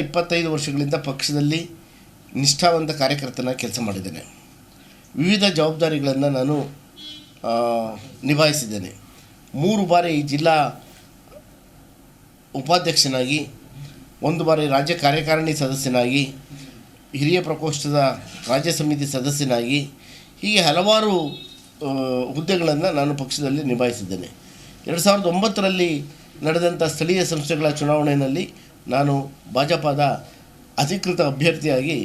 25 ವರ್ಷಗಳಿಂದ ಪಕ್ಷದಲ್ಲಿ ನಿಷ್ಠಾವಂತ ಕಾರ್ಯಕರ್ತನಾಗಿ ಕೆಲಸ ಮಾಡಿದ್ದೇನೆ. ವಿವಿಧ ಜವಾಬ್ದಾರಿಗಳನ್ನು ನಾನು ನಿಭಾಯಿಸಿದ್ದೇನೆ. 3 ಬಾರಿ ಜಿಲ್ಲಾ ಉಪಾಧ್ಯಕ್ಷನಾಗಿ, 1 ಬಾರಿ ರಾಜ್ಯ ಕಾರ್ಯಕಾರಿಣಿ ಸದಸ್ಯನಾಗಿ, ಹಿರಿಯ ಪ್ರಕೋಷ್ಠದ ರಾಜ್ಯ ಸಮಿತಿ ಸದಸ್ಯನಾಗಿ, ಹೀಗೆ ಹಲವಾರು ಹುದ್ದೆಗಳನ್ನು ನಾನು ಪಕ್ಷದಲ್ಲಿ ನಿಭಾಯಿಸಿದ್ದೇನೆ. 2009ರಲ್ಲಿ ನಡೆದಂಥ ಸ್ಥಳೀಯ ಸಂಸ್ಥೆಗಳ ಚುನಾವಣೆಯಲ್ಲಿ ನಾನು ಭಾಜಪದ ಅಧಿಕೃತ ಅಭ್ಯರ್ಥಿಯಾಗಿ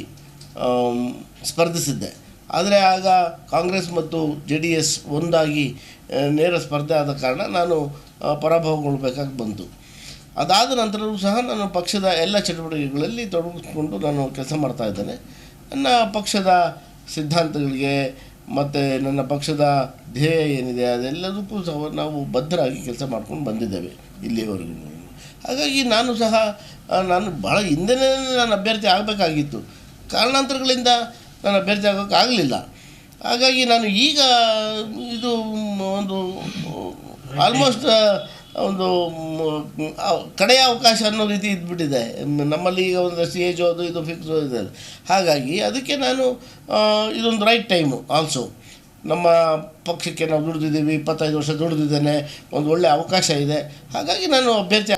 ಸ್ಪರ್ಧಿಸಿದ್ದೆ. ಆದರೆ ಆಗ ಕಾಂಗ್ರೆಸ್ ಮತ್ತು JDS ಒಂದಾಗಿ ನೇರ ಸ್ಪರ್ಧೆ ಆದ ಕಾರಣ ನಾನು ಪರಾಭವಗೊಳ್ಳಬೇಕಾಗಿ ಬಂತು. ಅದಾದ ನಂತರವೂ ಸಹ ನಾನು ಪಕ್ಷದ ಎಲ್ಲ ಚಟುವಟಿಕೆಗಳಲ್ಲಿ ತೊಡಗಿಸ್ಕೊಂಡು ನಾನು ಕೆಲಸ ಮಾಡ್ತಾಯಿದ್ದೇನೆ. ನನ್ನ ಪಕ್ಷದ ಸಿದ್ಧಾಂತಗಳಿಗೆ ಮತ್ತು ನನ್ನ ಪಕ್ಷದ ಧ್ಯೇಯ ಏನಿದೆ ಅದೆಲ್ಲದಕ್ಕೂ ಸಹ ನಾವು ಬದ್ಧರಾಗಿ ಕೆಲಸ ಮಾಡ್ಕೊಂಡು ಬಂದಿದ್ದೇವೆ ಇಲ್ಲಿಯವರೆಗೂ. ಹಾಗಾಗಿ ನಾನು ಭಾಳ ಹಿಂದೆಯೇ ನಾನು ಅಭ್ಯರ್ಥಿ ಆಗಬೇಕಾಗಿತ್ತು. ಕಾರಣಾಂತರಗಳಿಂದ ನಾನು ಅಭ್ಯರ್ಥಿ ಆಗೋಕ್ಕಾಗಲಿಲ್ಲ. ಹಾಗಾಗಿ ನಾನು ಈಗ ಇದು ಒಂದು ಆಲ್ಮೋಸ್ಟ್ ಒಂದು ಕಡೆಯ ಅವಕಾಶ ಅನ್ನೋ ರೀತಿ ಇದ್ಬಿಟ್ಟಿದೆ. ನಮ್ಮಲ್ಲಿ ಈಗ ಒಂದಷ್ಟು ಏಜು ಅದು ಇದು ಫಿಕ್ಸ್ ಇದೆ. ಹಾಗಾಗಿ ಅದಕ್ಕೆ ನಾನು ಇದೊಂದು ರೈಟ್ ಟೈಮು ಆಲ್ಸೋ. ನಮ್ಮ ಪಕ್ಷಕ್ಕೆ ನಾವು ದುಡಿದಿದ್ದೀವಿ, 25 ವರ್ಷ ದುಡಿದಿದ್ದೇನೆ, ಒಂದು ಒಳ್ಳೆಯ ಅವಕಾಶ ಇದೆ. ಹಾಗಾಗಿ ನಾನು ಅಭ್ಯರ್ಥಿ